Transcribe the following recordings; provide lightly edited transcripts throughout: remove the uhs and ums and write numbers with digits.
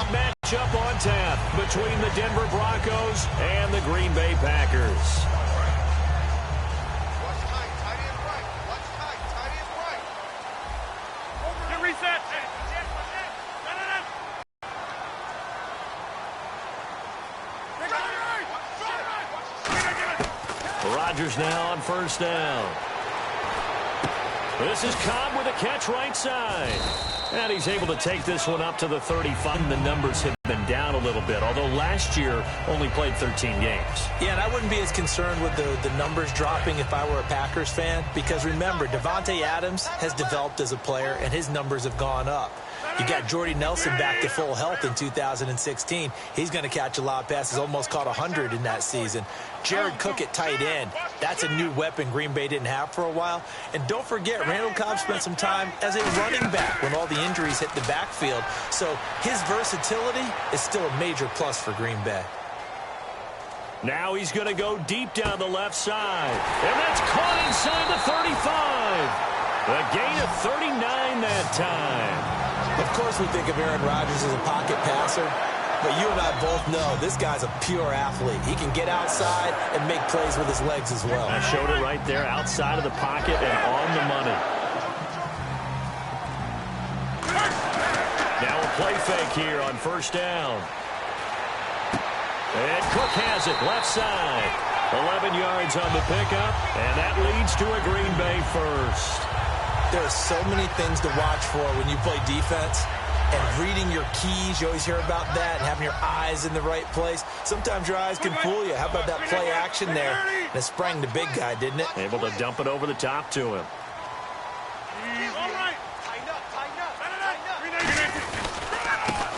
Matchup on tap between the Denver Broncos and the Green Bay Packers. Rodgers now on first down. This is Cobb with a catch right side. And he's able to take this one up to the 35. The numbers have been down a little bit, although last year only played 13 games. Yeah, and I wouldn't be as concerned with the numbers dropping if I were a Packers fan, because remember, Davante Adams has developed as a player, and his numbers have gone up. You got Jordy Nelson back to full health in 2016. He's going to catch a lot of passes, almost caught 100 in that season. Jared Cook at tight end. That's a new weapon Green Bay didn't have for a while. And don't forget, Randall Cobb spent some time as a running back when all the injuries hit the backfield. So his versatility is still a major plus for Green Bay. Now he's going to go deep down the left side. And that's caught inside the 35. A gain of 39 that time. Of course, we think of Aaron Rodgers as a pocket passer, but you and I both know this guy's a pure athlete. He can get outside and make plays with his legs as well. I showed it right there, outside of the pocket and on the money. Now a play fake here on first down. And Cook has it, left side. 11 yards on the pickup, and that leads to a Green Bay first. There are so many things to watch for when you play defense, and reading your keys, you always hear about that, and having your eyes in the right place. Sometimes your eyes can fool you. How about that play action there? And it sprang the big guy, didn't it? Able to dump it over the top to him.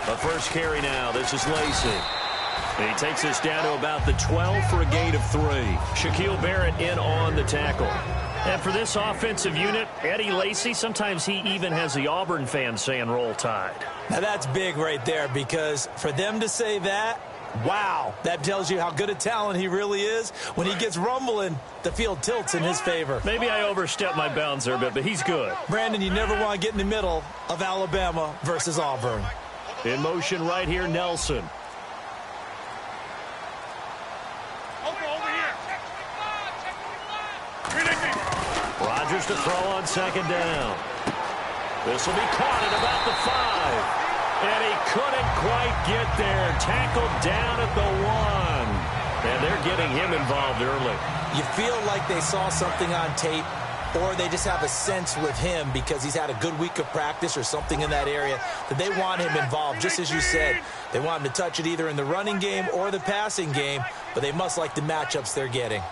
The first carry now. This is Lacy. And he takes us down to about the 12 for a gain of 3. Shaquille Barrett in on the tackle. And for this offensive unit, Eddie Lacy, sometimes he even has the Auburn fans saying roll tide. Now that's big right there, because for them to say that, wow, that tells you how good a talent he really is. When he gets rumbling, the field tilts in his favor. Maybe I overstepped my bounds there a bit, but he's good. Brandon, you never want to get in the middle of Alabama versus Auburn. In motion right here, Nelson. Rodgers to throw on second down. This will be caught at about the 5. And he couldn't quite get there. Tackled down at the 1. And they're getting him involved early. You feel like they saw something on tape, or they just have a sense with him because he's had a good week of practice or something in that area that they want him involved. Just as you said, they want him to touch it either in the running game or the passing game, but they must like the matchups they're getting.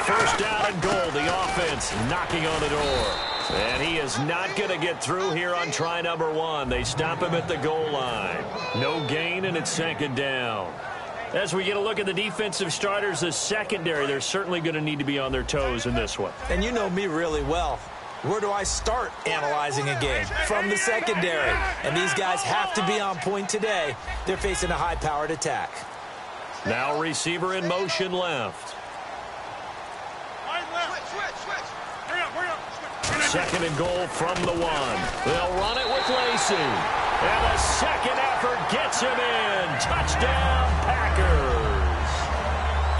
First down and goal, the offense knocking on the door. And he is not going to get through here on try number 1. They stop him at the goal line. No gain, and it's second down. As we get a look at the defensive starters, the secondary, they're certainly going to need to be on their toes in this one. And you know me really well. Where do I start analyzing a game? From the secondary. And these guys have to be on point today. They're facing a high-powered attack. Now receiver in motion left. Second and goal from the 1. They'll run it with Lacy. And the second effort gets him in. Touchdown, Packers.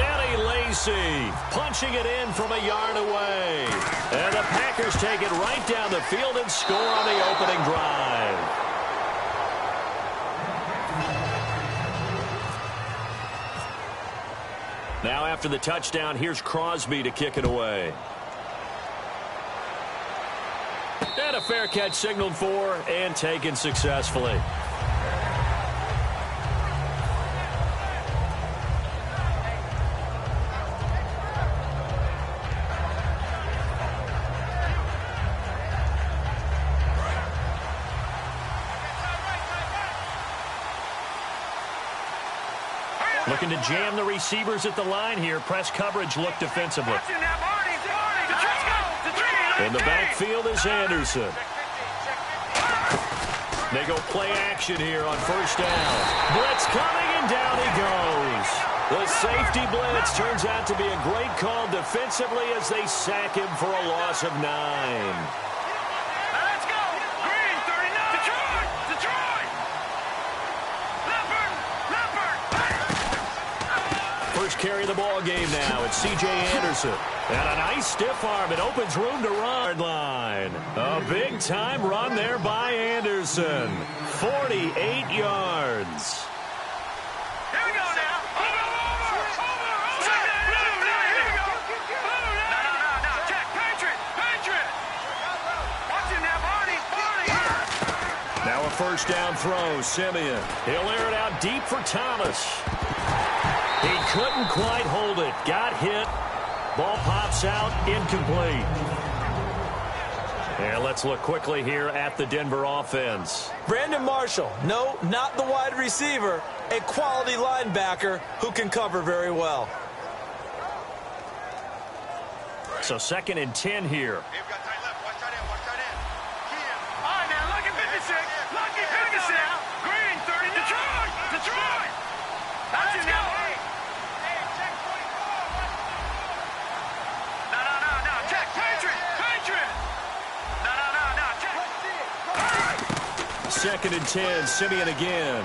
Eddie Lacy punching it in from a yard away. And the Packers take it right down the field and score on the opening drive. Now after the touchdown, here's Crosby to kick it away. And a fair catch signaled for and taken successfully. Looking to jam the receivers at the line here. Press coverage look defensively. In the backfield is Anderson. They go play action here on first down. Blitz coming, and down he goes. The safety blitz turns out to be a great call defensively as they sack him for a loss of 9. Let's go. Green, 39. Detroit. carry the ball game now. It's C.J. Anderson. And a nice stiff arm. It opens room to run. Line. A big-time run there by Anderson. 48 yards. Here we go now. Over. Here we go. No. Jack, Patriot. Watch him now, Barney. Now a first down throw. Simeon. He'll air it out deep for Thomas. He couldn't quite hold it. Got hit. Ball pops out. Incomplete. And let's look quickly here at the Denver offense. Brandon Marshall. No, not the wide receiver. A quality linebacker who can cover very well. So 2nd and 10 here. They've got tight left. Watch tight end. All right, now, lucky 56. Lucky 56. Green, 30. Detroit. That's it now. No. Jack, Patriot. No, Jack. 2nd and 10. Simeon again.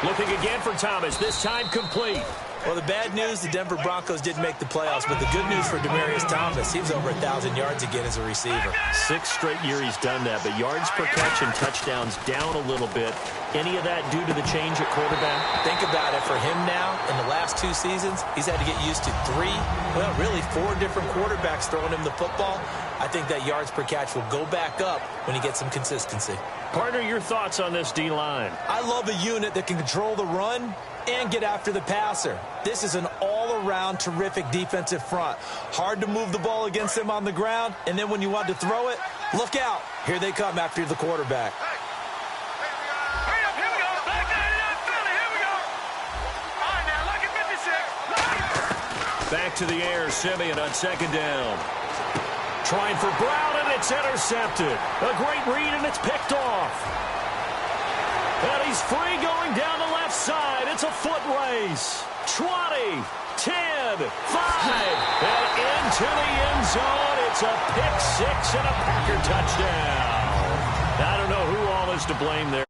Looking again for Thomas. This time complete. Well, the bad news, the Denver Broncos didn't make the playoffs, but the good news for Demaryius Thomas, he was over 1,000 yards again as a receiver. 6 straight years he's done that, but yards per catch and touchdowns down a little bit. Any of that due to the change at quarterback? Think about it. For him now, in the last 2 seasons, he's had to get used to 4 different quarterbacks throwing him the football. I think that yards per catch will go back up when he gets some consistency. Partner, your thoughts on this D-line? I love a unit that can control the run and get after the passer. This is an all-around terrific defensive front. Hard to move the ball against them on the ground, and then when you want to throw it, look out. Here they come after the quarterback. Hurry up, here we go. Back down, Philly, here we go. All right, now, lucky 56. Back to the air, Simeon on 2nd down. Trying for Brown, and it's intercepted. A great read, and it's picked off. And he's free going down the left side. It's a foot race. 20, 10, 5, and into the end zone. It's a pick 6 and a Packer touchdown. I don't know who all is to blame there.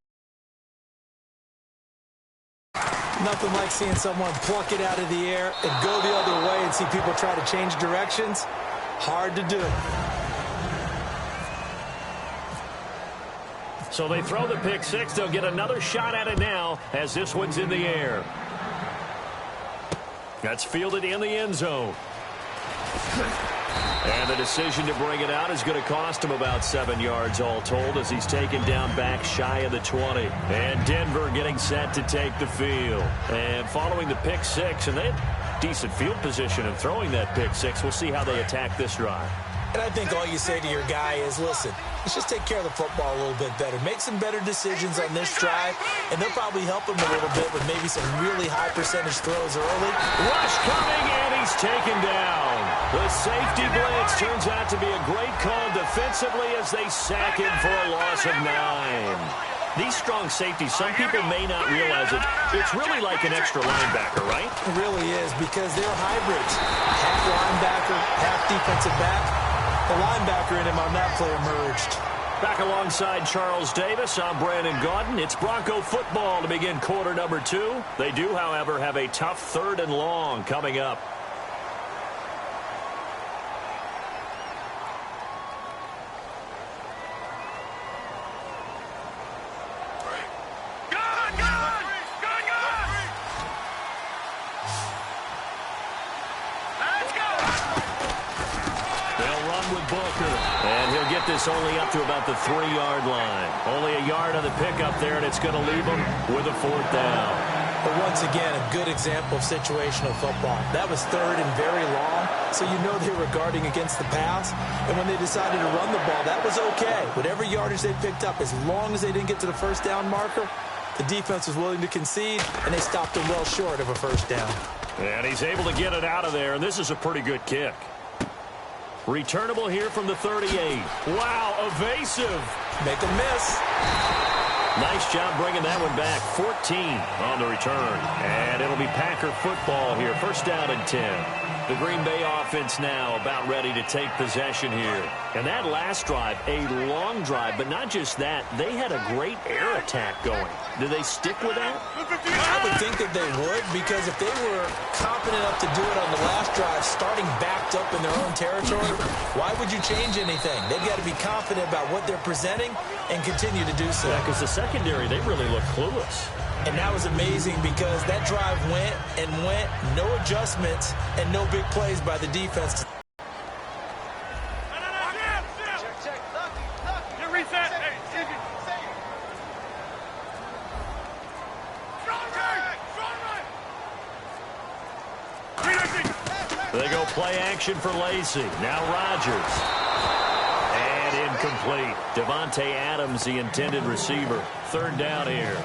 Nothing like seeing someone pluck it out of the air and go the other way and see people try to change directions. Hard to do. So they throw the pick 6. They'll get another shot at it now as this one's in the air. That's fielded in the end zone. And the decision to bring it out is going to cost him about 7 yards all told as he's taken down back shy of the 20. And Denver getting set to take the field. And following the pick 6, and they had decent field position in throwing that pick 6. We'll see how they attack this drive. And I think all you say to your guy is, listen, let's just take care of the football a little bit better. Make some better decisions on this drive, and they'll probably help him a little bit with maybe some really high percentage throws early. Rush coming, and he's taken down. The safety blitz turns out to be a great call defensively as they sack him for a loss of 9. These strong safeties, some people may not realize it. It's really like an extra linebacker, right? It really is because they're hybrids. Half linebacker, half defensive back. The linebacker in him on that play emerged. Back alongside Charles Davis, I'm Brandon Gaudin. It's Bronco football to begin quarter number 2. They do, however, have a tough 3rd and long coming up. This only up to about the 3-yard line. Only a yard on the pickup there, and it's going to leave them with a 4th down. But once again, a good example of situational football. That was 3rd and very long, so you know they were guarding against the pass. And when they decided to run the ball, that was okay. Whatever yardage they picked up, as long as they didn't get to the 1st down marker, the defense was willing to concede, and they stopped them well short of a 1st down. And he's able to get it out of there, and this is a pretty good kick. Returnable here from the 38. Wow, evasive. Make a miss. Nice job bringing that one back. 14 on the return. And it'll be Packer football here. 1st down and 10. The Green Bay offense now about ready to take possession here. And that last drive, a long drive, but not just that. They had a great air attack going. Do they stick with that? I would think that they would, because if they were confident enough to do it on the last drive, starting backed up in their own territory, why would you change anything? They've got to be confident about what they're presenting and continue to do so. Yeah, because the secondary, they really look clueless. And that was amazing because that drive went and went, no adjustments and no big plays by the defense. They go play action for Lacy. Now Rodgers. And incomplete. Davante Adams, the intended receiver. Third down here.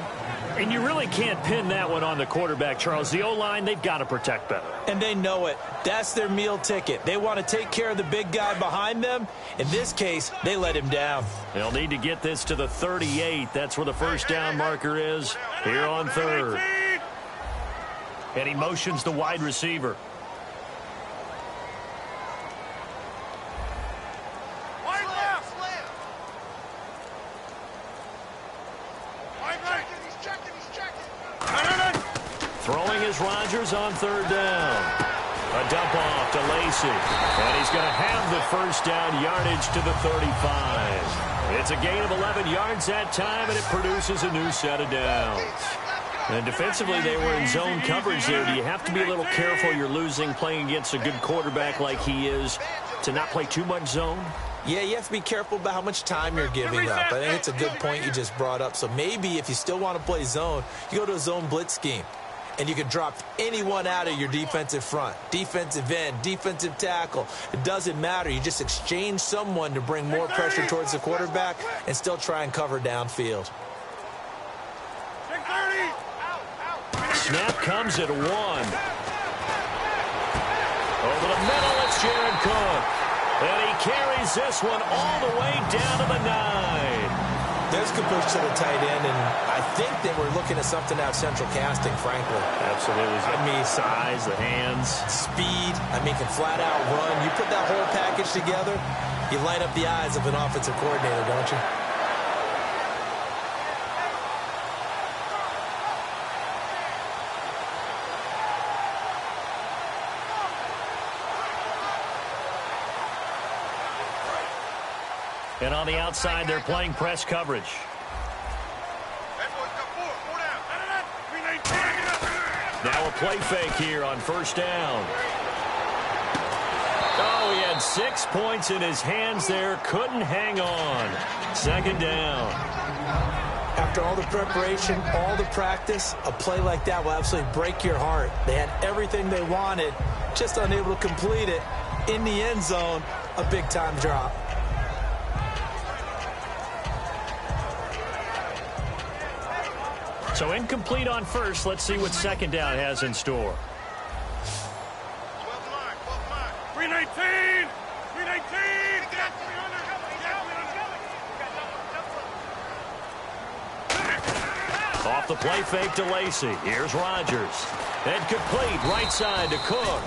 And you really can't pin that one on the quarterback, Charles. The O-line, they've got to protect better. And they know it. That's their meal ticket. They want to take care of the big guy behind them. In this case, they let him down. They'll need to get this to the 38. That's where the first down marker is here on third. And he motions the wide receiver. Throwing is Rodgers on third down. A dump off to Lacy. And he's going to have the first down, yardage to the 35. It's a gain of 11 yards that time, and it produces a new set of downs. And defensively, they were in zone coverage there. Do you have to be a little careful? You're losing playing against a good quarterback like he is to not play too much zone? Yeah, you have to be careful about how much time you're giving up. I think it's a good point you just brought up. So maybe if you still want to play zone, you go to a zone blitz scheme. And you can drop anyone out of your defensive front. Defensive end, defensive tackle. It doesn't matter. You just exchange someone to bring more pressure towards the quarterback and still try and cover downfield. Snap comes at 1. Over the middle, it's Jared Cook. And he carries this one all the way down to the 9. There's good push to the tight end, and I think they were looking at something out central casting, frankly. Absolutely. I mean, size, the hands. Speed. I mean, can flat out run. You put that whole package together, you light up the eyes of an offensive coordinator, don't you? And on the outside, they're playing press coverage. Now a play fake here on first down. Oh, he had 6 points in his hands there. Couldn't hang on. Second down. After all the preparation, all the practice, a play like that will absolutely break your heart. They had everything they wanted, just unable to complete it. In the end zone, a big-time drop. So incomplete on first. Let's see what second down has in store. 319! 319! Off the play fake to Lacy. Here's Rodgers. And complete right side to Cook.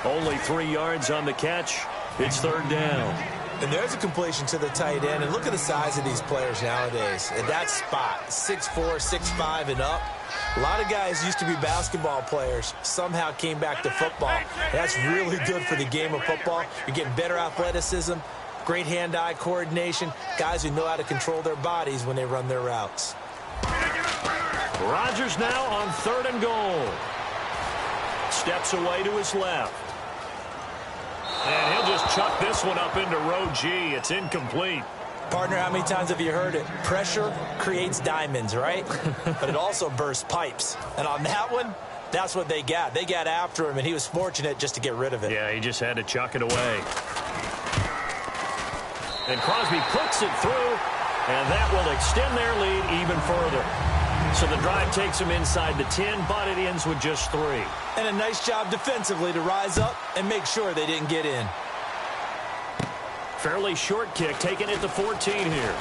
Only 3 yards on the catch. It's third down. And there's a completion to the tight end. And look at the size of these players nowadays. At that spot, 6'4", 6'5", and up. A lot of guys used to be basketball players, somehow came back to football. That's really good for the game of football. You're getting better athleticism, great hand-eye coordination, guys who know how to control their bodies when they run their routes. Rodgers now on third and goal. Steps away to his left. And he'll just chuck this one up into row G. It's incomplete. Partner, how many times have you heard it? Pressure creates diamonds, right? But it also bursts pipes. And on that one, that's what they got. They got after him, and he was fortunate just to get rid of it. Yeah, he just had to chuck it away. And Crosby puts it through, and that will extend their lead even further. So the drive takes them inside the 10, but it ends with just 3. And a nice job defensively to rise up and make sure they didn't get in. Fairly short kick, taking it to 14 here.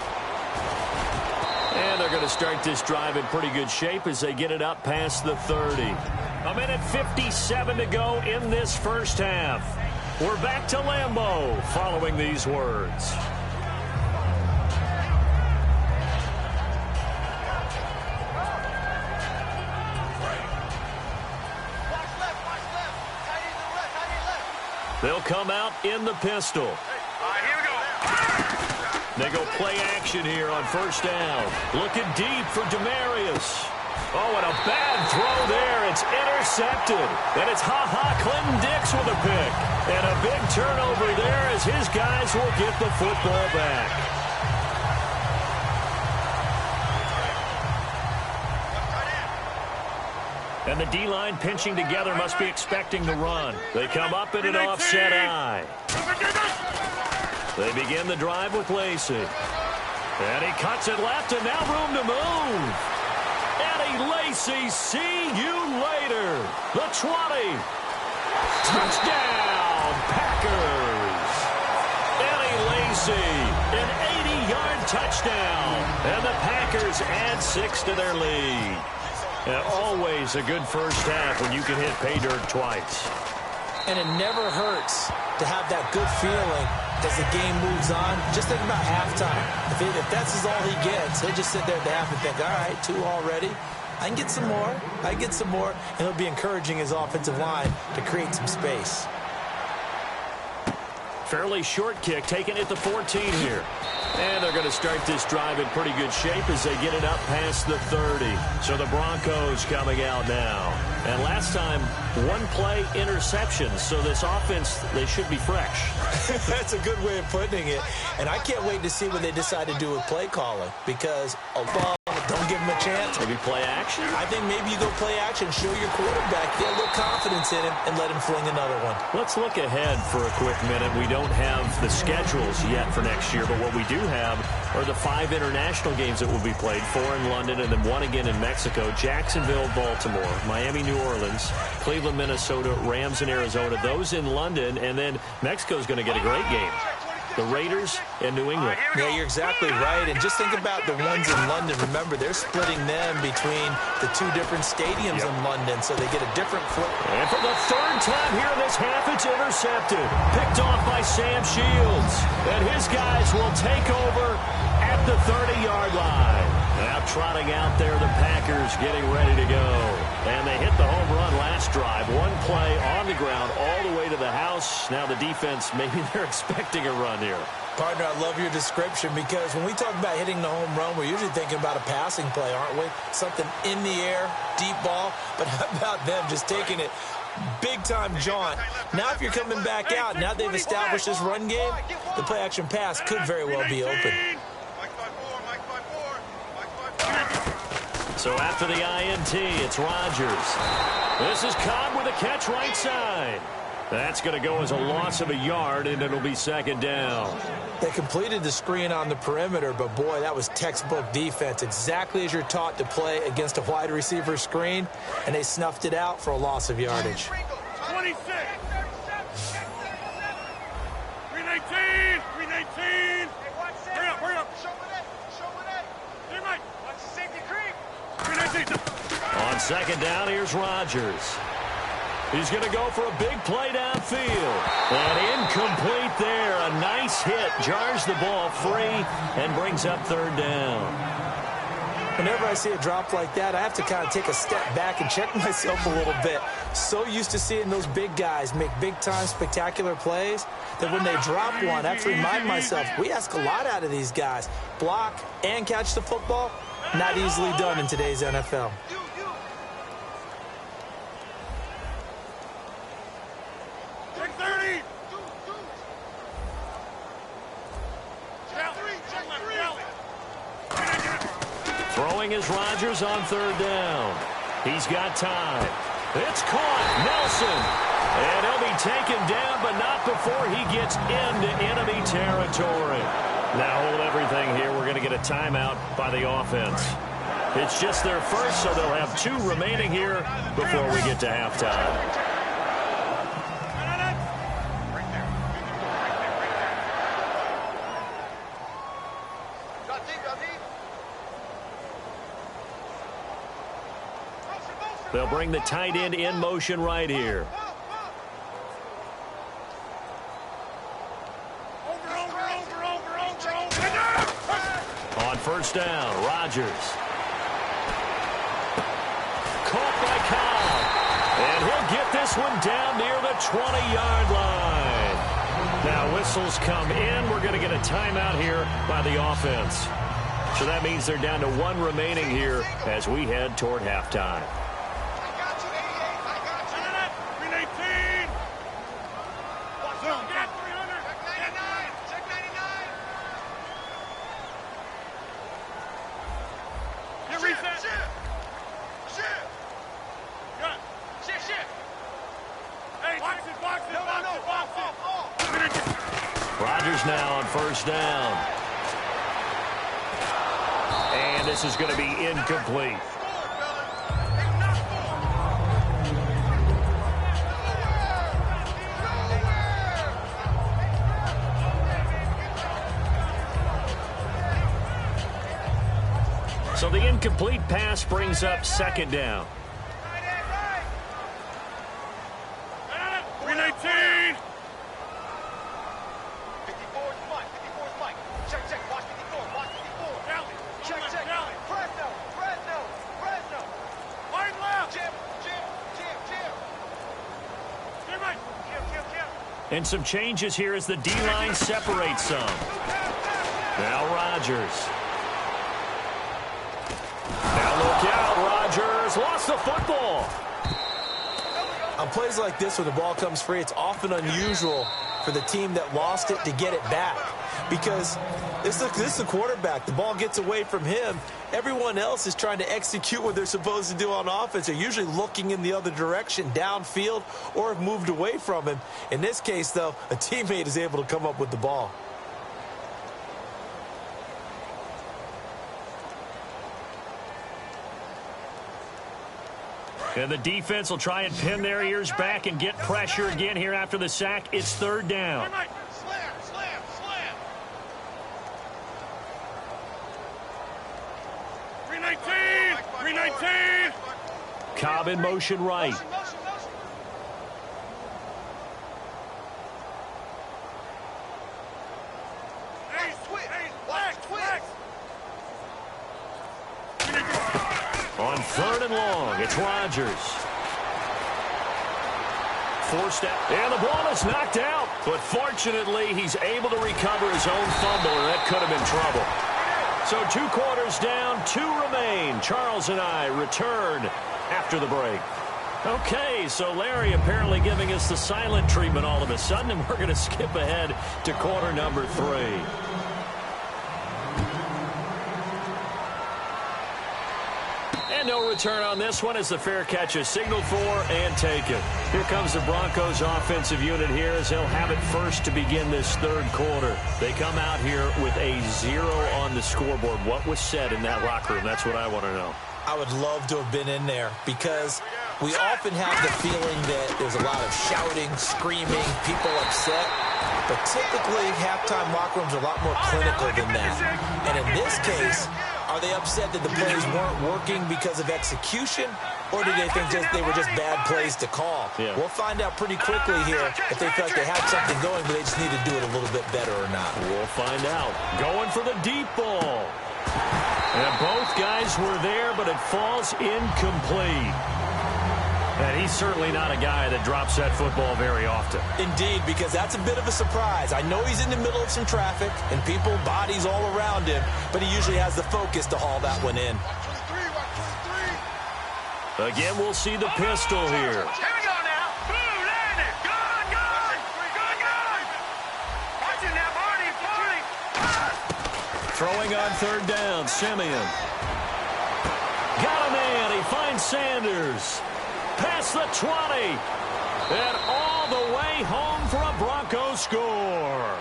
And they're going to start this drive in pretty good shape as they get it up past the 30. A minute 57 to go in this first half. We're back to Lambeau following these words. They'll come out in the pistol. Here we go. They go play action here on first down. Looking deep for Demarius. Oh, and a bad throw there. It's intercepted. And it's Clinton Dix with a pick. And a big turnover there as his guys will get the football back. And the D-line pinching together must be expecting the run. They come up in an offset eye. They begin the drive with Lacey. And he cuts it left, and now room to move. Eddie Lacy, see you later. The 20. Touchdown, Packers. Eddie Lacy, an 80-yard touchdown. And the Packers add 6 to their lead. And always a good first half when you can hit pay dirt twice. And it never hurts to have that good feeling as the game moves on. Just think about halftime. If that's all he gets, he'll just sit there at the half and think, all right, 2 already. I can get some more. I can get some more. And he'll be encouraging his offensive line to create some space. Fairly short kick, taken at the 14 here. And they're going to start this drive in pretty good shape as they get it up past the 30. So the Broncos coming out now. And last time, 1 play interceptions. So this offense, they should be fresh. That's a good way of putting it. And I can't wait to see what they decide to do with play calling. Because, don't give him a chance. Maybe play action? I think maybe you go play action, show your quarterback, get a little confidence in him, and let him fling another one. Let's look ahead for a quick minute. We don't have the schedules yet for next year, but what we do have are the 5 international games that will be played, 4 in London and then 1 again in Mexico, Jacksonville, Baltimore, Miami, New Orleans, Cleveland, Minnesota, Rams in Arizona, those in London, and then Mexico's going to get a great game. The Raiders and New England. Yeah, you're exactly right. And just think about the ones in London. Remember, they're splitting them between the 2 different stadiums in London, so they get a different foot. And for the 3rd time here in this half, it's intercepted. Picked off by Sam Shields. And his guys will take over at the 30-yard line. Now trotting out there, the Packers getting ready to go. And they hit the home run last drive. 1 play on the ground all the way to the house. Now the defense, maybe they're expecting a run here. Partner, I love your description because when we talk about hitting the home run, we're usually thinking about a passing play, aren't we? Something in the air, deep ball. But how about them just taking it big-time jaunt? Now if you're coming back out, now they've established this run game, the play-action pass could very well be open. So after the INT, it's Rodgers. This is Cobb with a catch right side. That's going to go as a loss of a yard, and it'll be 2nd down. They completed the screen on the perimeter, but, boy, that was textbook defense, exactly as you're taught to play against a wide receiver screen, and they snuffed it out for a loss of yardage. 26. 319. 319. Hurry up. Show it. Hey, Mike. Watch the safety creep. 319. On 2nd down, here's Rodgers. He's going to go for a big play downfield. And incomplete there. A nice hit. Jars the ball free and brings up 3rd down. Whenever I see a drop like that, I have to kind of take a step back and check myself a little bit. So used to seeing those big guys make big-time spectacular plays that when they drop one, I have to remind myself, we ask a lot out of these guys. Block and catch the football, not easily done in today's NFL. Throwing is Rodgers on 3rd down. He's got time. It's caught. Nelson. And he'll be taken down, but not before he gets into enemy territory. Now hold everything here. We're going to get a timeout by the offense. It's just their first, so they'll have 2 remaining here before we get to halftime. They'll bring the tight end in motion right here. On first down, Rodgers. Caught by Cobb. And he'll get this one down near the 20-yard line. Now whistles come in. We're going to get a timeout here by the offense. So that means they're down to one remaining here as we head toward halftime. Rodgers now on first down. And this is going to be incomplete. So the incomplete pass brings up second down. 319. And some changes here as the D-line separates some. Now Rodgers. Now look out, Rodgers lost the football. On plays like this where the ball comes free, it's often unusual for the team that lost it to get it back. Because this is the quarterback. The ball gets away from him. Everyone else is trying to execute what they're supposed to do on offense. They're usually looking in the other direction, downfield, or have moved away from him. In this case, though, a teammate is able to come up with the ball. And the defense will try and pin their ears back and get pressure again here after the sack. It's third down. Slam. 319. Cobb in motion right. On third and long, it's Rodgers. Forced out, and the ball is knocked out. But fortunately, he's able to recover his own fumble, and that could have been trouble. So 2 quarters down, 2 remain. Charles and I return after the break. Okay, so Larry apparently giving us the silent treatment all of a sudden, and we're going to skip ahead to quarter number 3. And no return on this one as the fair catch is signaled for and taken. Here comes the Broncos offensive unit here as they'll have it first to begin this third quarter. They come out here with a 0 on the scoreboard. What was said in that locker room? That's what I want to know. I would love to have been in there because we often have the feeling that there's a lot of shouting, screaming, people upset. But typically, halftime locker rooms are a lot more clinical than that. And in this case, are they upset that the plays weren't working because of execution, or do they think they were just bad plays to call? Yeah. We'll find out pretty quickly here if they feel like they had something going, but they just need to do it a little bit better or not. We'll find out. Going for the deep ball. And both guys were there, but it falls incomplete. And he's certainly not a guy that drops that football very often. Indeed, because that's a bit of a surprise. I know he's in the middle of some traffic and people, bodies all around him, but he usually has the focus to haul that one in. Again, we'll see the pistol here. Here we go now. Blue, landed. Good. Watching that Barney. Throwing on third down, Simeon. Got a man. He finds Sanders. Past the 20. And all the way home for a Broncos score.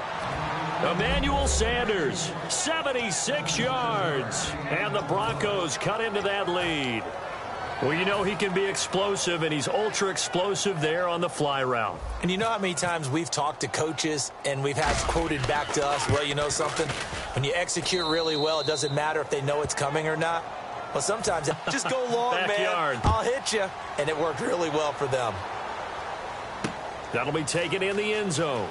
Emmanuel Sanders, 76 yards. And the Broncos cut into that lead. Well, you know he can be explosive, and he's ultra-explosive there on the fly route. And you know how many times we've talked to coaches and we've had quoted back to us, well, you know something? When you execute really well, it doesn't matter if they know it's coming or not. Well, sometimes just go long, Backyard. man. I'll hit you. And it worked really well for them. That'll be taken in the end zone.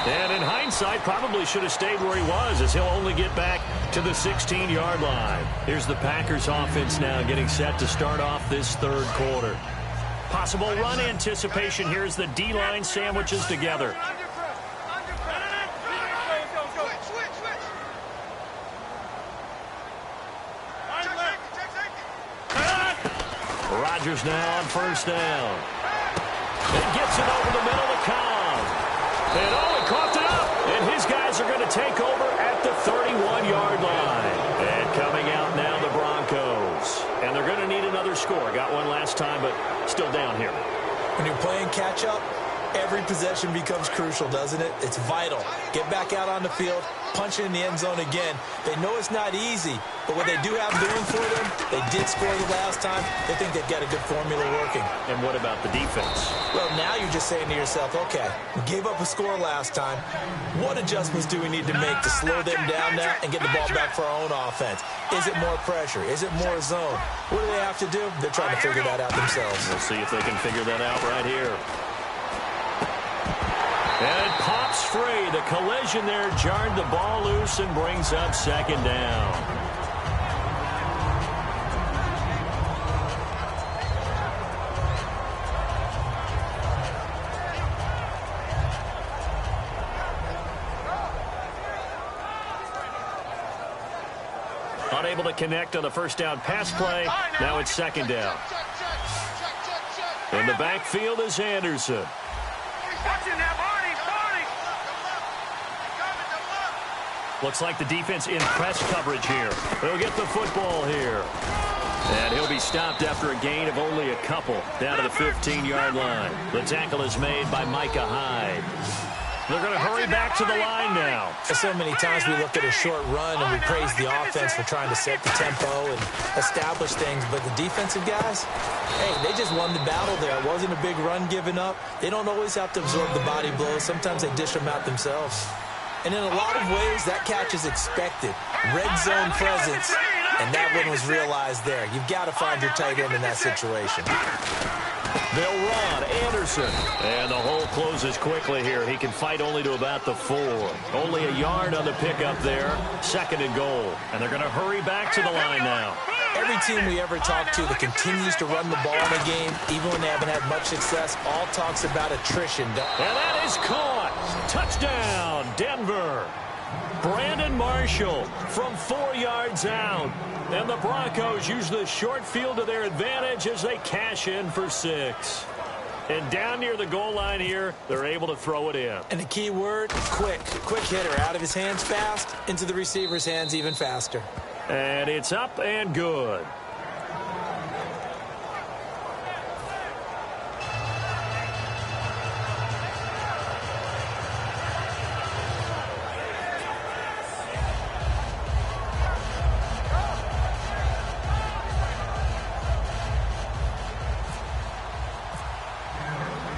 And in hindsight, probably should have stayed where he was, as he'll only get back to the 16-yard line. Here's the Packers offense now getting set to start off this third quarter. Possible run anticipation here as the D-line sandwiches together. Rodgers now on first down. And gets it over the middle to Cobb. And he coughed it up. And his guys are going to take over at the 31-yard line. And coming out now, the Broncos. And they're going to need another score. Got one last time, but still down here. When you're playing catch-up, every possession becomes crucial, doesn't it? It's vital. Get back out on the field, punch it in the end zone again. They know it's not easy, but what they do have going for them, they did score the last time. They think they've got a good formula working. And what about the defense? Well, now you're just saying to yourself, okay, we gave up a score last time. What adjustments do we need to make to slow them down now and get the ball back for our own offense? Is it more pressure? Is it more zone? What do they have to do? They're trying to figure that out themselves. We'll see if they can figure that out right here. And it pops free. The collision there jarred the ball loose and brings up second down. Unable to connect on the first down pass play. Now it's second down. In the backfield is Anderson. Looks like the defense in press coverage here. They'll get the football here. And he'll be stopped after a gain of only a couple down to the 15-yard line. The tackle is made by Micah Hyde. They're going to hurry back to the line now. So many times we look at a short run and we praise the offense for trying to set the tempo and establish things. But the defensive guys, hey, they just won the battle there. It wasn't a big run given up. They don't always have to absorb the body blows. Sometimes they dish them out themselves. And in a lot of ways, that catch is expected. Red zone presence, and that one was realized there. You've got to find your tight end in that situation. They'll run. Anderson. And the hole closes quickly here. He can fight only to about the 4. Only a yard on the pickup there. Second and goal. And they're going to hurry back to the line now. Every team we ever talk to that continues to run the ball in a game, even when they haven't had much success, all talks about attrition. And that is caught. Touchdown, Denver. Brandon Marshall from 4 yards out. And the Broncos use the short field to their advantage as they cash in for 6. And down near the goal line here, they're able to throw it in. And the key word, quick. Quick hitter, out of his hands fast, into the receiver's hands even faster. And it's up and good.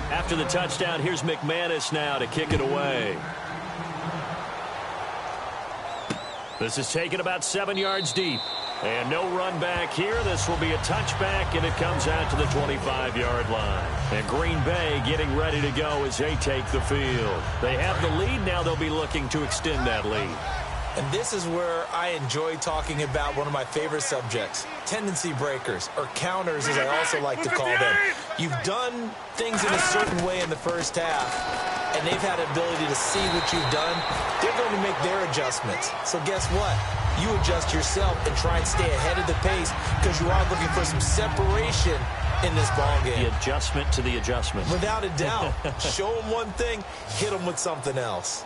After the touchdown, here's McManus now to kick it away. This is taken about 7 yards deep. And no run back here. This will be a touchback, and it comes out to the 25-yard line. And Green Bay getting ready to go as they take the field. They have the lead. Now they'll be looking to extend that lead. And this is where I enjoy talking about one of my favorite subjects, tendency breakers, or counters as I also like to call them. You've done things in a certain way in the first half, and they've had an ability to see what you've done. They're going to make their adjustments. So guess what? You adjust yourself and try and stay ahead of the pace because you are looking for some separation in this ball game. The adjustment to the adjustment. Without a doubt. Show them one thing, hit them with something else.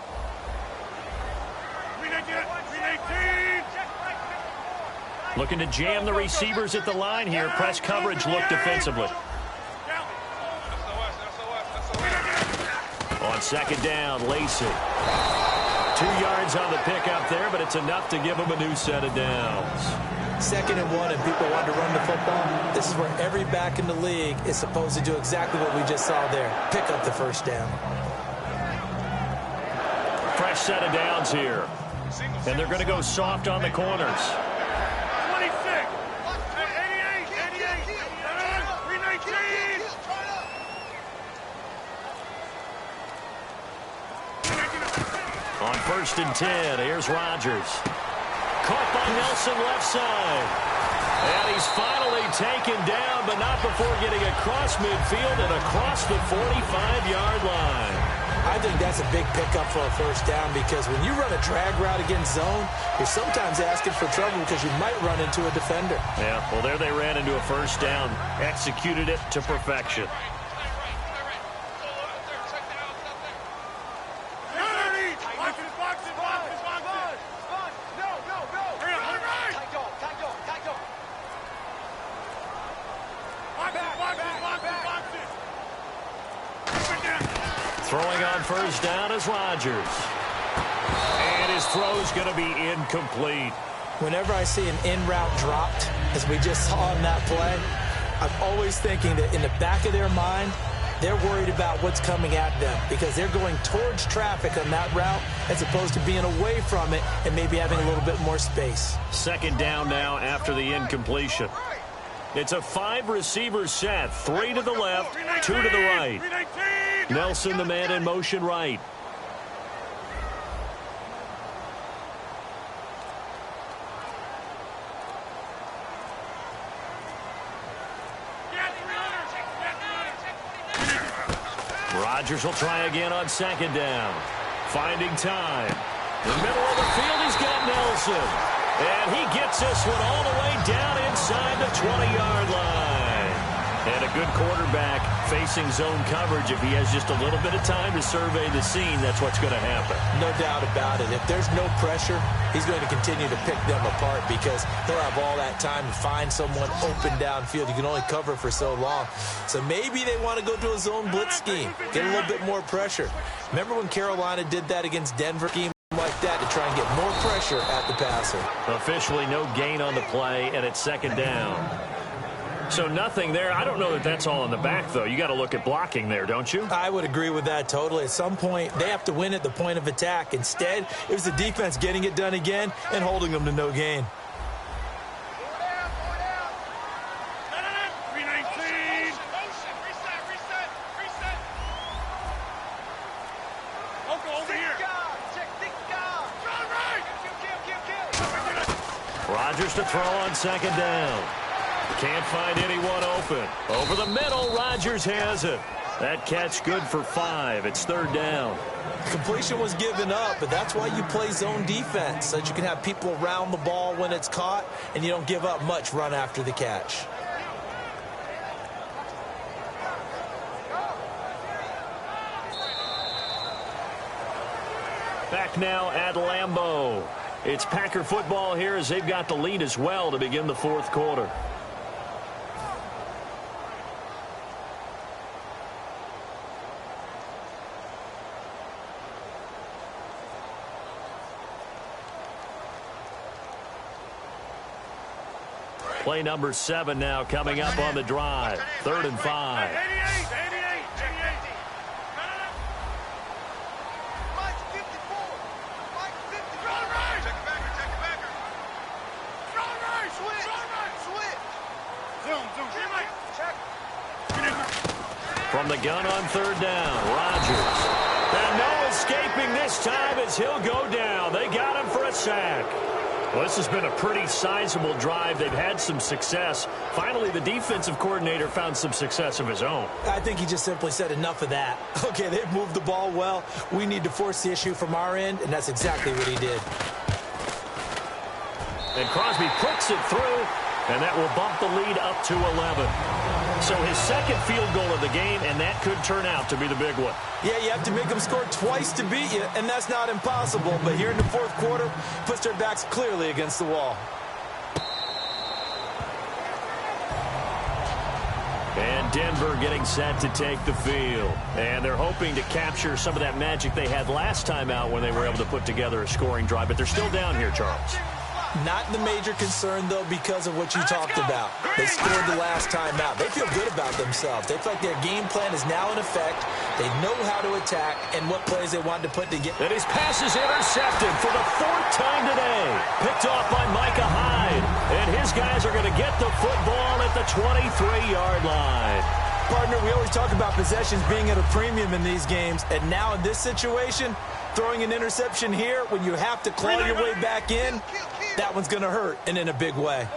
Looking to jam the receivers at the line here. Press coverage look defensively. On second down, Lacey. 2 yards on the pickup there, but it's enough to give them a new set of downs. 2nd and 1, and people want to run the football. This is where every back in the league is supposed to do exactly what we just saw there. Pick up the first down. Fresh set of downs here. And they're going to go soft on the corners. 1st and 10. Here's Rodgers. Caught by Nelson left side. And he's finally taken down, but not before getting across midfield and across the 45-yard line. I think that's a big pickup for a first down because when you run a drag route against zone, you're sometimes asking for trouble because you might run into a defender. Yeah, well, there they ran into a first down. Executed it to perfection. Throwing on first down is Rodgers. And his throw's going to be incomplete. Whenever I see an in-route dropped, as we just saw in that play, I'm always thinking that in the back of their mind, they're worried about what's coming at them because they're going towards traffic on that route as opposed to being away from it and maybe having a little bit more space. Second down now after the incompletion. It's a 5-receiver set, 3 to the left, 2 to the right. Nelson, the man in motion right. Rodgers will try again on second down. Finding time. In the middle of the field, he's got Nelson. And he gets this one all the way down inside the 20-yard line. And a good quarterback facing zone coverage. If he has just a little bit of time to survey the scene, that's what's going to happen. No doubt about it. If there's no pressure, he's going to continue to pick them apart because he'll have all that time to find someone open downfield. You can only cover for so long. So maybe they want to go to a zone blitz scheme, get a little bit more pressure. Remember when Carolina did that against Denver? Scheme like that to try and get more pressure at the passer. Officially no gain on the play, and it's second down. So nothing there. I don't know that that's all in the back, though. You got to look at blocking there, don't you? I would agree with that totally. At some point, they have to win at the point of attack. Instead, it was the defense getting it done again and holding them to no gain. Rodgers to throw on second down. Can't find anyone open. Over the middle, Rodgers has it. That catch good for 5. It's third down. Completion was given up, but that's why you play zone defense, so that you can have people around the ball when it's caught, and you don't give up much run after the catch. Back now at Lambeau. It's Packer football here as they've got the lead as well to begin the fourth quarter. Play number 7 now coming up on the drive. 3rd and 5. From the gun on 3rd down, Rodgers. And no escaping this time as he'll go down. They got him for a sack. Well, this has been a pretty sizable drive. They've had some success. Finally, the defensive coordinator found some success of his own. I think he just simply said enough of that. Okay, they've moved the ball well. We need to force the issue from our end, and that's exactly what he did. And Crosby puts it through, and that will bump the lead up to 11. So his second field goal of the game, and that could turn out to be the big one. Yeah, you have to make them score twice to beat you, and that's not impossible. But here in the fourth quarter, puts their backs clearly against the wall. And Denver getting set to take the field. And they're hoping to capture some of that magic they had last time out when they were able to put together a scoring drive. But they're still down here, Charles. Not the major concern, though, because of what you talked about. They scored the last time out. They feel good about themselves. They feel like their game plan is now in effect. They know how to attack and what plays they want to put together. And his pass is intercepted for the 4th time today. Picked off by Micah Hyde. And his guys are going to get the football at the 23-yard line. Partner, we always talk about possessions being at a premium in these games. And now in this situation, Throwing an interception here when you have to claw your way back in, that one's going to hurt, and in a big way.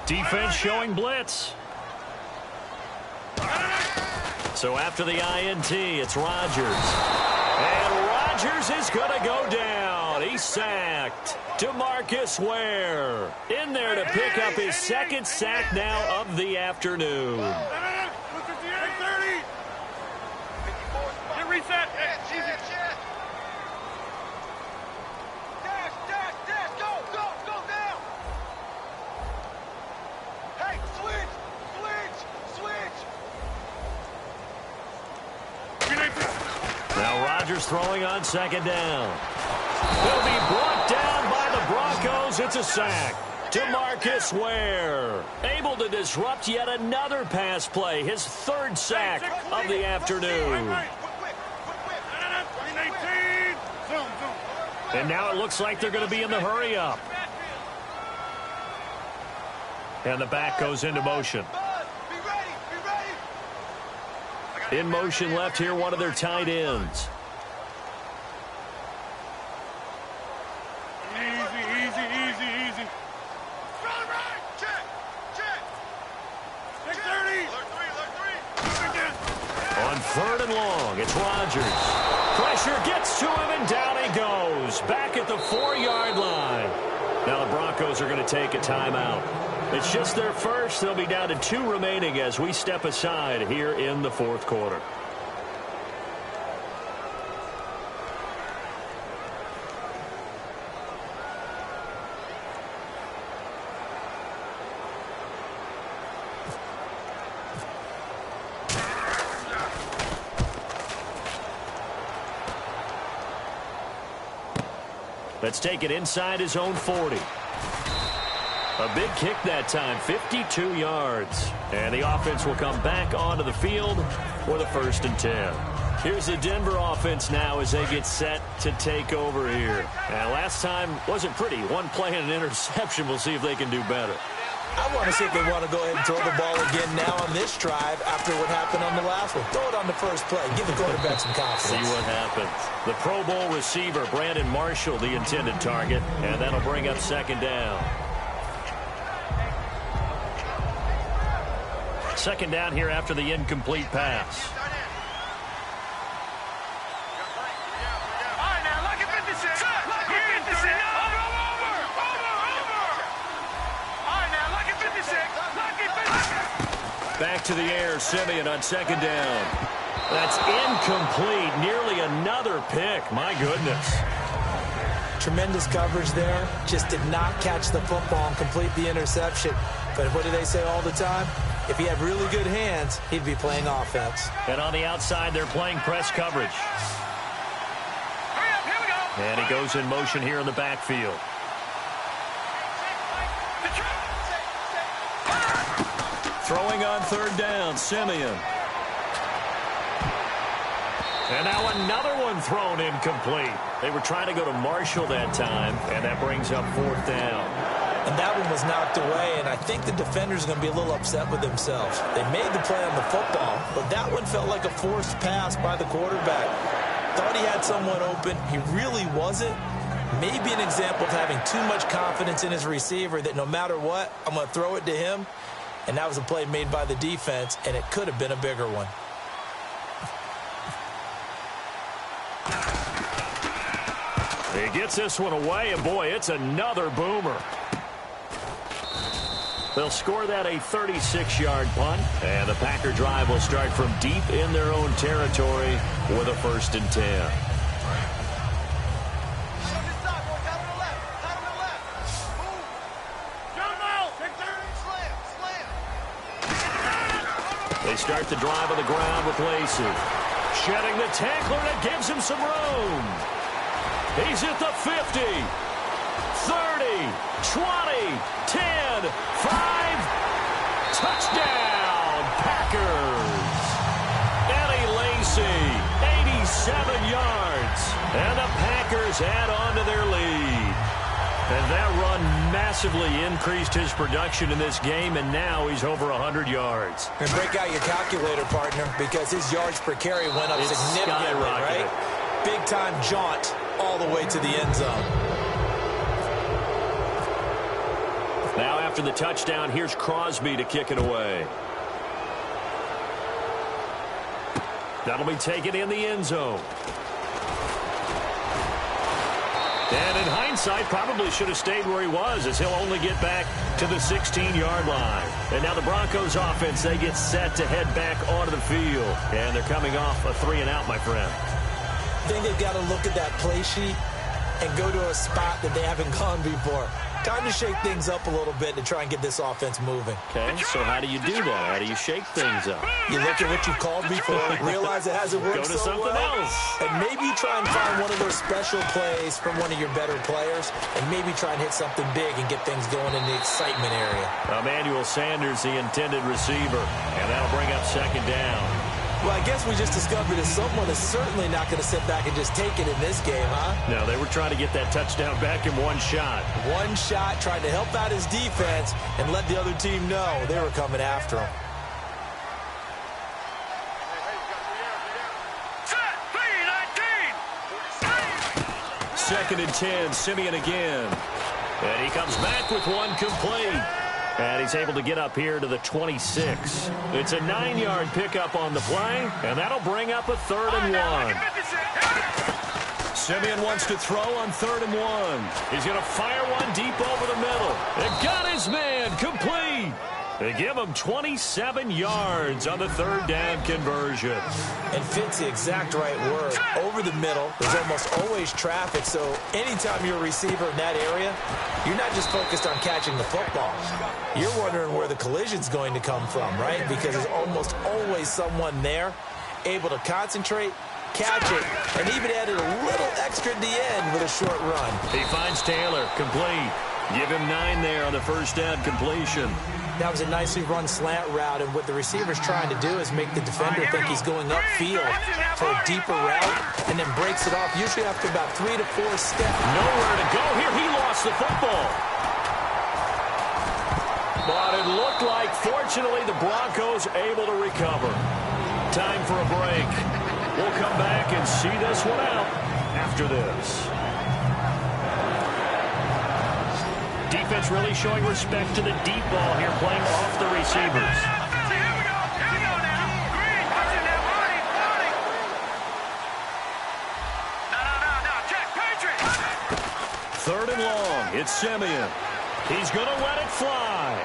Defense showing blitz. So after the INT, it's Rodgers. And Rodgers is going to go down. He's sacked. DeMarcus Ware in there to pick up his second sack now of the afternoon. Get reset. Go down. Hey, switch. Now Rodgers throwing on second down. He'll be brought down by the Broncos. It's a sack. DeMarcus Ware able to disrupt yet another pass play. His third sack of the afternoon. And now it looks like they're going to be in the hurry up. And the back goes into motion. In motion left here, one of their tight ends. Easy. Check. 30. On third and long, it's Rodgers. Pressure gets to him, and down he goes. Back at the 4-yard line. Now the Broncos are going to take a timeout. It's just their first. They'll be down to 2 remaining as we step aside here in the fourth quarter. Let's take it inside his own 40. A big kick that time, 52 yards. And the offense will come back onto the field for the 1st and 10. Here's the Denver offense now as they get set to take over here. And last time wasn't pretty. One play and an interception. We'll see if they can do better. I want to see if they want to go ahead and throw the ball again now on this drive after what happened on the last one. Throw it on the first play. Give the quarterback some confidence. See what happens. The Pro Bowl receiver, Brandon Marshall, the intended target. And that'll bring up second down. Second down here after the incomplete pass. Back to the air, Simeon on second down. That's incomplete. Nearly another pick. My goodness. Tremendous coverage there. Just did not catch the football and complete the interception. But what do they say all the time? If he had really good hands, he'd be playing offense. And on the outside, they're playing press coverage. And he goes in motion here in the backfield. Throwing on third down, Simeon. And now another one thrown incomplete. They were trying to go to Marshall that time, and that brings up fourth down. And that one was knocked away, and I think the defenders are going to be a little upset with themselves. They made the play on the football, but that one felt like a forced pass by the quarterback. Thought he had someone open. He really wasn't. Maybe an example of having too much confidence in his receiver that no matter what, I'm going to throw it to him. And that was a play made by the defense, and it could have been a bigger one. He gets this one away, and boy, it's another boomer. They'll score that a 36-yard punt, and the Packer drive will start from deep in their own territory with a 1st and 10. They start the drive on the ground with Lacey. Shedding the tackler, and it gives him some room. He's at the 50, 30, 20, 10, 5. Touchdown, Packers. Eddie Lacy, 87 yards. And the Packers add on to their lead. And that run matters. massively increased his production in this game, and now he's over 100 yards. And break out your calculator, partner, because his yards per carry went up significantly, right? Big-time jaunt all the way to the end zone. Now after the touchdown, here's Crosby to kick it away. That'll be taken in the end zone. And in hindsight, probably should have stayed where he was, as he'll only get back to the 16-yard line. And now the Broncos offense, they get set to head back onto the field. And they're coming off a 3-and-out, my friend. I think they've got to look at that play sheet and go to a spot that they haven't gone before. Time to shake things up a little bit to try and get this offense moving. Okay, so how do you do that? How do you shake things up? You look at what you've called before, realize it hasn't worked so well. Go to something else. And maybe try and find one of those special plays from one of your better players, and maybe try and hit something big and get things going in the excitement area. Emmanuel Sanders, the intended receiver, and that'll bring up second down. Well, I guess we just discovered that someone is certainly not going to sit back and just take it in this game, huh? No, they were trying to get that touchdown back in one shot. One shot, trying to help out his defense and let the other team know they were coming after him. Second and 10, Simeon again. And he comes back with one complete. And he's able to get up here to the 26. It's a 9-yard pickup on the play, and that'll bring up a 3rd and 1. Simeon wants to throw on 3rd and 1. He's going to fire one deep over the middle. It got his man complete. They give him 27 yards on the 3rd down conversion. And fits the exact right word. Over the middle, there's almost always traffic, so anytime you're a receiver in that area, you're not just focused on catching the football. You're wondering where the collision's going to come from, right? Because there's almost always someone there able to concentrate, catch it, and even added a little extra at the end with a short run. He finds Taylor, complete. Give him 9 there on the 1st down completion. That was a nicely run slant route, and what the receiver's trying to do is make the defender think he's going upfield for a deeper route, and then breaks it off, usually after about 3 to 4 steps. Nowhere to go here. He lost the football. But it looked like, fortunately, the Broncos able to recover. Time for a break. We'll come back and see this one out after this. Defense really showing respect to the deep ball here, playing off the receivers. Here we go now. Green, watching that running. No. Check, Patriot. 3rd and long. It's Simeon. He's going to let it fly.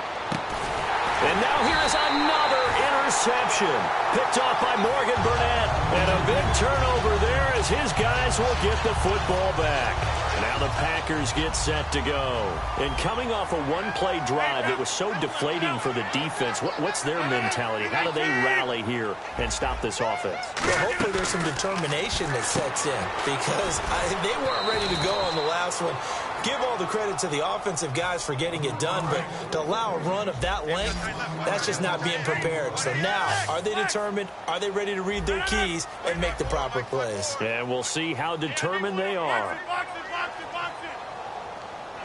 And now here's another interception. Picked off by Morgan Burnett. And a big turnover there as his guys will get the football back. Now the Packers get set to go. And coming off a one-play drive that was so deflating for the defense, what's their mentality? How do they rally here and stop this offense? Well, hopefully there's some determination that sets in, because they weren't ready to go on the last one. Give all the credit to the offensive guys for getting it done, but to allow a run of that length, that's just not being prepared. So now, are they determined? Are they ready to read their keys and make the proper plays? And we'll see how determined they are. Box it.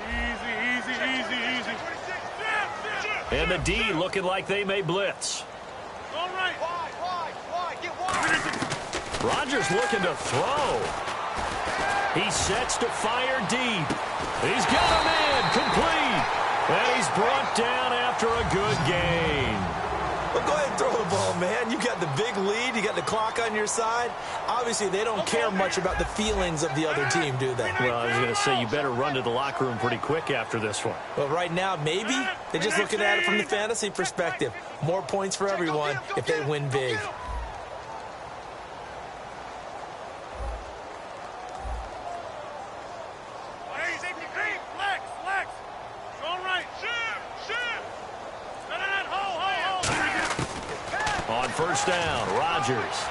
Easy. And the D looking like they may blitz. All right. Wide. Get wide. Rodgers looking to throw. He sets to fire deep. He's got a man complete. And he's brought down after a good gain. Well, go ahead and throw the ball, man. You got the big lead. You got the clock on your side. Obviously, they don't care much about the feelings of the other team, do they? Well, I was going to say, you better run to the locker room pretty quick after this one. Well, right now, maybe they're just looking at it from the fantasy perspective. More points for everyone if they win big. Flex. All right. Shoot. On 1st down, Rodgers.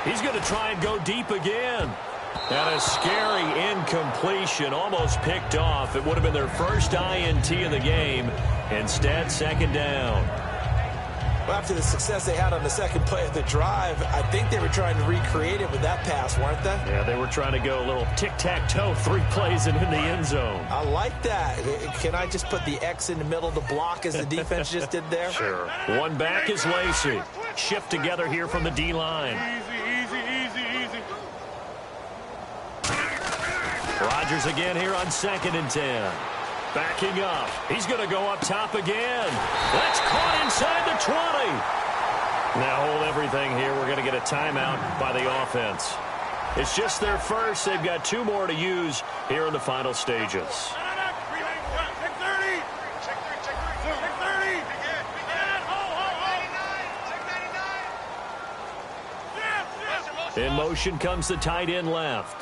He's going to try and go deep again. And a scary incompletion, almost picked off. It would have been their first INT of the game. Instead, 2nd down. Well, after the success they had on the second play of the drive, I think they were trying to recreate it with that pass, weren't they? Yeah, they were trying to go a little tic-tac-toe, 3 plays and in the end zone. I like that. Can I just put the X in the middle to block as the defense just did there? Sure. One back is Lacey. Shift together here from the D-line. Easy. Rodgers again here on 2nd and 10. Backing up. He's going to go up top again. That's caught inside the 20. Now hold everything here. We're going to get a timeout by the offense. It's just their first. They've got 2 more to use here in the final stages. In motion comes the tight end left.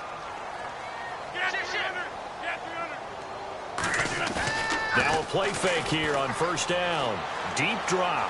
Now a play fake here on 1st down. Deep drop.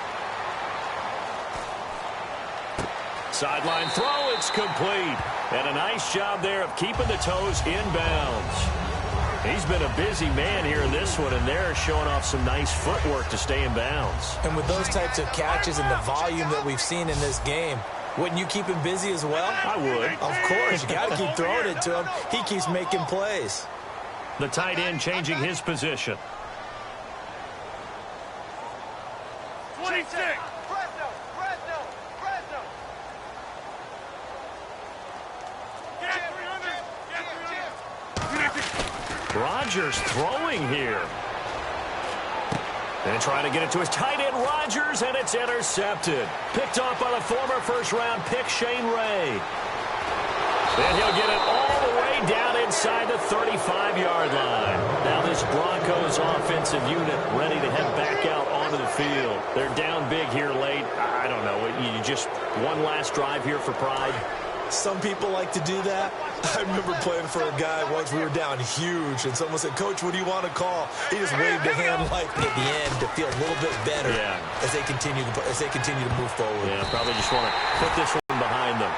Sideline throw, it's complete. And a nice job there of keeping the toes inbounds. He's been a busy man here in this one, and they're showing off some nice footwork to stay in bounds. And with those types of catches and the volume that we've seen in this game, wouldn't you keep him busy as well? I would. Of course. You got to keep throwing it to him. He keeps making plays. The tight end changing his position. 26. Rodgers throwing here. And trying to get it to his tight end, Rodgers, and it's intercepted. Picked off by the former first-round pick, Shane Ray. And he'll get it all the way down inside the 35-yard line. Now this Broncos offensive unit ready to head back out onto the field. They're down big here late. I don't know. You just one last drive here for pride. Some people like to do that. I remember playing for a guy once. We were down huge, and someone said, "Coach, what do you want to call?" He just waved a hand like at the end to feel a little bit better as they continue to move forward. Yeah, probably just want to put this one behind them.